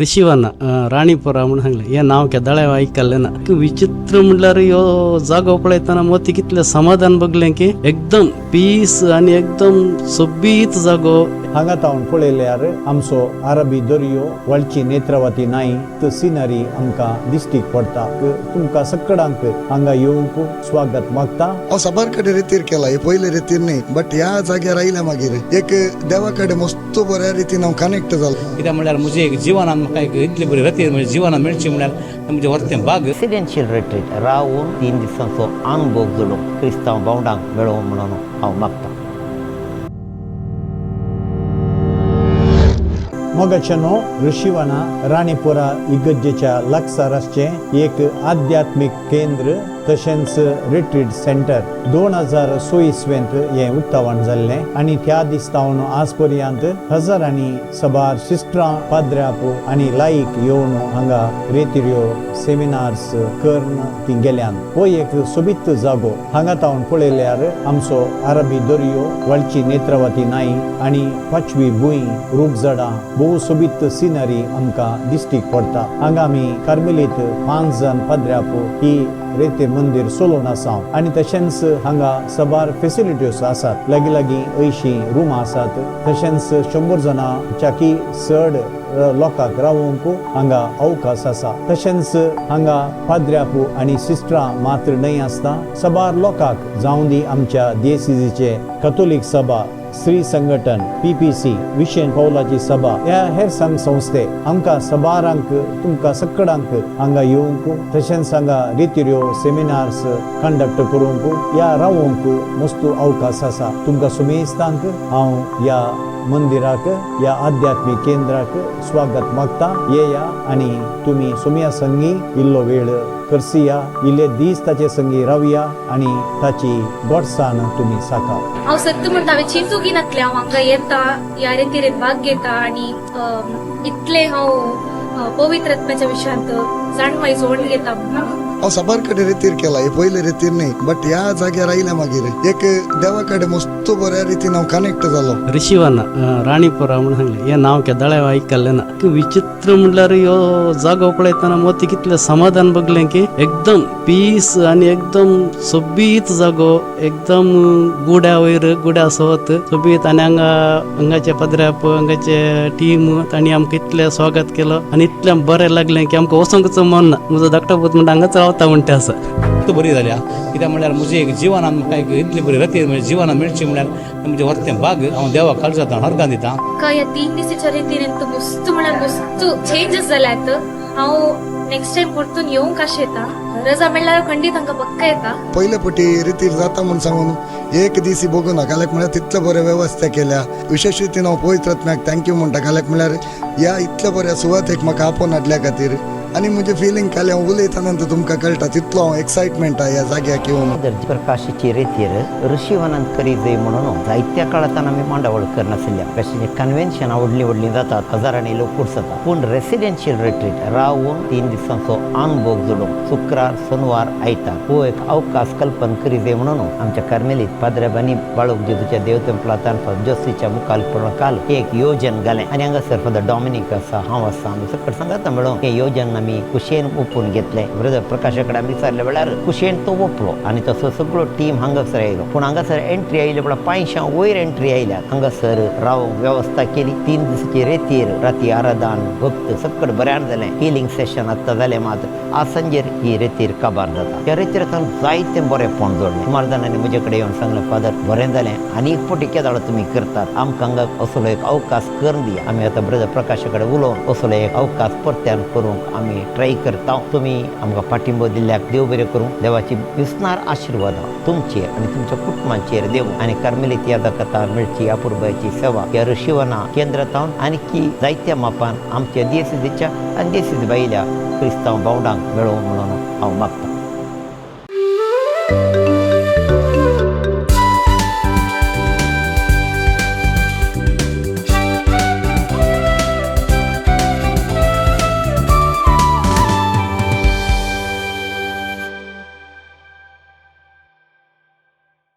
ऋषीवाना राणीपुरा म्हणून सांगले या नाव केदाळे ऐकले ना विचित्र म्हणल्यार यो जागो पळयतना मोती कितले समाधान बघले की एकदम पीस आणि एकदम सोबीत जागो हांगा तावन पळयल्यार आमचो अरबी दर्यो वळची नेत्रावती न्हंय तो सिनरी आमकां दिश्टीक पडटा तुमकां सगळ्यांक हांगा येवंक स्वागत मागता हांव साबार कडेन रितीर केला हे पयले रितीर न्ही बट ह्या जाग्यार आयल्या मागीर एक देवा कडेन मस्त बऱ्या रितीन हांव कनेक्ट जालो कित्याक म्हळ्यार म्हजे एक जिवनान म्हाका एक इतली बरी रतीर म्हज्या जिवनान मेळची म्हळ्यार म्हजें व्हरतें बाग रेसिडेन्शियल रिट्रीट रावून 3 दिसांचो अनुभव जोडूंक क्रिस्तांव भावंडांक मेळोवं म्हणून हांव मागतां. मोगाचेनो ऋषीवाना राणीपुरा इगर्जेच्या लागसार आसचें एक आध्यात्मिक केंद्र तशेंच रिट्रीट सेंटर 2026 हें उक्तावण जाल्लें आनी त्या दिसतावन आज पर्यंत हजारांनी सबार सिस्टरां पाद्र्याप आनी लायक येवन हांगा रेतिऱ्यो सेमिनार्स करून ती गेल्यान हो एक सोबीत जागो हांगा तावन पळयल्यार आमचो अरबी दर्यो वळची नेत्रावती न्हंय आनी पाचवी भूंय रूपझाडां भोव सोबीत सिनरी आमकां दिश्टीक पडटा. हांगा आमी कार्मेलीत 5 जण पाद्र्याप ही रेते मंदिर चलोवन आसा आनी तशेंच हांगा सबार फेसिलिटीज आसात लागीं 80 रूम आसात तशेंच 100 जणांच्याकी चड लोकांक रावूंक हांगा अवकाश आसा तशेंच हांगा पाद्र्याप आनी सिस्टरां मात्र न्हय आसता सबार लोकांक जावं दी आमच्या DCCचे कॅथोलीक सभा श्री संघटन PPC विशेन पौलाची सभा ह्या हेर संघ संस्थे आमकां सबारांक तुमकां सगळ्यांक हांगा येवंक तशेंच हांगा रितिऱ्यो सेमिनार्स कंडक्ट करूंक या रावूंक मस्त अवकाश आसा. तुमकां सुमेस्तांक हांव ह्या मंदिराक ह्या आध्यात्मिक केंद्राक स्वागत मागता. येया आनी तुमी सुम्या संगी इल्लो वेळ करसिया इल्ले दीस ताचे संगी रावया आनी ताची गोडसाण तुमी साका. हांव सत्य म्हणटा हांवें चिंतूंक नासलें हांव हांगा येता ह्या रितीरेन भाग घेता आनी इतले हांव पवित्र आत्म्याच्या विशयांत जाणवाय जोड घेता. हांव साबार कडेन रितीर केला हे पयले रितीर न्ही बट ह्या जाग्यार आयल्या मागीर एक देवा कडेन मस्त बऱ्या रितीन हांव कनेक्ट जालो. ऋषीवाना राणीपुरा म्हणून सांगले या नाव केदाळे ऐकले ना विचित्र म्हणल्यार यो जागो पळयतना मोती कितले समाधान बघले की एकदम पीस आणि एकदम सोबीत जागो एकदम गुड्या वयर गुड्या सवत सोबीत आनी हांगाचे पदऱ्याप हांगाचे टीम तांणी आमकां इतलें स्वागत केलो आनी इतलें बरें लागलें की आमकां वचोंकच मन ना म्हजो धाकटो पूत म्हणटा हांगाच रावता म्हणटा आसा. खूब बरी जाल्या कित्याक म्हळ्यार म्हजे एक जिवनान म्हाका एक इतली बरी रतीर म्हज्या जिवनान मेळची म्हळ्यार म्हजें व्हरतें बाग हांव देवाक काळजांत हरगां दितां. ह्या 3 दिसाच्या रितीरेन तो मस्त म्हळ्यार मस्त चेंजीस जाल्यात. हांव नेक्स्ट टाइम परतून येवंक आशेता रजा मेळ्ळ्यार खंडीत हांगा पक्का येता. पयले फावटी रितीर जाता म्हूण सांगून एक दीस बघून काल्याक म्हळ्यार तितले बरे वेवस्था केल्या विशेष रितीन हांव पवित्र आत्म्याक थँक्यू म्हणटा काल्याक म्हळ्यार ह्या इतल्या बऱ्या सुवातेक म्हाका आपोवन हाडल्या खातीर आनी म्हजें फिलींग काल्या हांव उलयताना तुमकां कळटा तितलो हांव एक्सायटमेंट आहा ह्या जाग्याक येवन. प्रकाशाची रेतीर ऋषीवनांत करी जाय म्हणून जायत्या काळांतल्यान आमी मांडावळ करनासल्या कशें कन्वेन्शनां व्हडलीं जातात हजारांनी लोक पुरसतात पूण रेसिडेन्शियल रिट्रीट रावून 3 दिसांचो अनुभव जोडूंक शुक्रार शनिवार आयतार हो एक अवकाश कल्पन करी जाय म्हणून आमच्या कार्मेलीत पाद्रेबांनी बाळूक जेजूच्या देव तेंपलांत जोशीच्या मुखार काल एक येवजण घालें आनी हांगासर फादर डॉमिनीक आसा हांव आसा आमी सकट सांगाता मेळून हें येवजण आमी कुशेन ओपून घेतलें. ब्रदर प्रकाशा कडेन आमी विचारले वेळार कुशेन तो ओपलो आनी तसो सगळो टीम हांगासर आयलो पूण हांगासर एंट्री आयली म्हळ्यार 500 वयर एंट्री आयल्यात. हांगासर रावूंक वेवस्था केली. 3 दिसाची रेतीर राती आराधन भक्त सकट बऱ्यान जालें. हिलिंग सेशन आतां जालें मात आज सांजेर ही रेतीर काबार जाता. ह्या रेतीरांत जायतें बरेंपण जोडलें. सुमार जाणांनी म्हजे कडेन येवन सांगलें फादर बरें जालें आनी एक फावटी केदाळ तुमी करतात आमकां हांगा असलो एक अवकाश करून दिया. आमी आतां ब्रदर प्रकाशा कडेन उलोवन असलो एक अवकाश परत्यान करूंक आमी ट्राय करता. तुमी आमकां पाठिंबो दिल्ल्याक देव बरें करूं. देवाची विस्नार आशिर्वादां तुमचेर आनी तुमच्या कुटुंबाचेर देव आनी कार्मेलीत यादकता मेळची अपुर्बाची सेवा ह्या ऋषीवना केंद्रांत आनी की जायत्या मापान आमच्या DCCच्या आनी DCC भायल्या क्रिस्तांव भावंडांक मेळोवं म्हणून हांव मागतां.